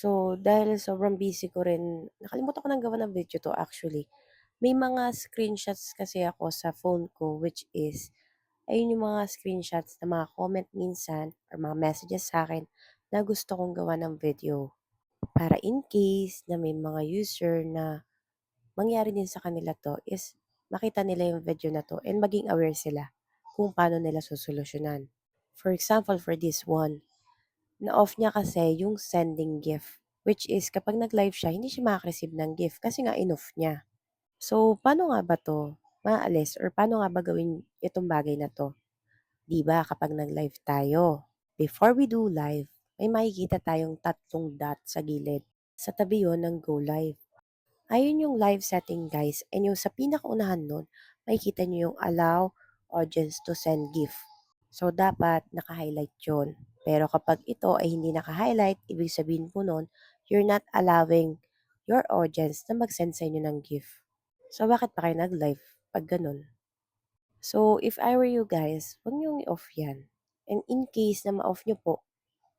So, dahil sobrang busy ko rin, nakalimutan ko ng gawa ng video 'to actually. May mga screenshots kasi ako sa phone ko which is, ayun yung mga screenshots na mga comment minsan or mga messages sa akin na gusto kong gawa ng video. Para in case na may mga user na mangyari din sa kanila 'to is makita nila yung video na 'to and maging aware sila kung paano nila susolusyunan. For example, for this one, na-off niya kasi yung sending gift, which is kapag nag-live siya hindi siya makaka-receive ng gift kasi nga in-off niya. So, paano nga ba 'to maaalis or paano nga ba gawin itong bagay na 'to? 'Di ba kapag nag-live tayo, before we do live, may makikita tayong tatlong dot sa gilid. Sa tabi yon ng go live. Ayun yung live setting guys and yung sa pinakaunahan nun, makikita niyo yung allow audience to send gift. So, dapat naka-highlight yun. Pero kapag ito ay hindi naka-highlight, ibig sabihin po nun, you're not allowing your audience na mag-send sa inyo ng gift. So, bakit pa kayo nag-live pag ganun? So, if I were you guys, huwag niyong i-off yan. And in case na ma-off niyo po,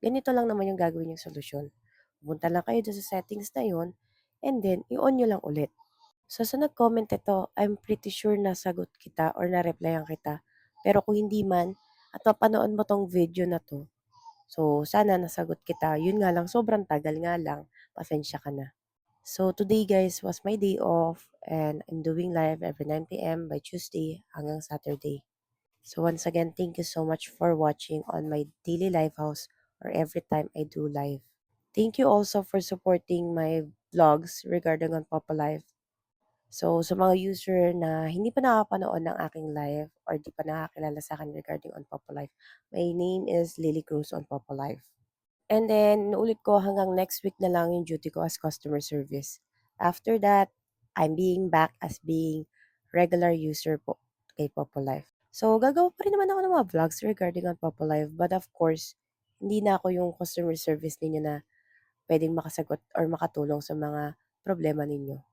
ganito lang naman yung gagawin yung solusyon. Pumunta lang kayo doon sa settings na yun, and then i-on nyo lang ulit. So, sa nag-comment ito, I'm pretty sure nasagot kita or na-replyan kita. Pero kung hindi man, at mapanood mo tong video na to, so sana nasagot kita. Yun nga lang, sobrang tagal nga lang. Pasensya ka na. So, today guys was my day off and I'm doing live every 9 p.m. by Tuesday hanggang Saturday. So once again, thank you so much for watching on my daily live house or every time I do live. Thank you also for supporting my vlogs regarding on Papa Life. So, sa mga user na hindi pa nakapanood ng aking live or di pa nakakilala sa akin regarding on Papa Life, my name is Lily Cruz on Papa Life. And then, inuulit ko hanggang next week na lang yung duty ko as customer service. After that, I'm being back as being regular user po kay Popo Life. So, gagawa pa rin naman ako ng mga vlogs regarding on Popo Life. But of course, hindi na ako yung customer service ninyo na pwedeng makasagot or makatulong sa mga problema ninyo.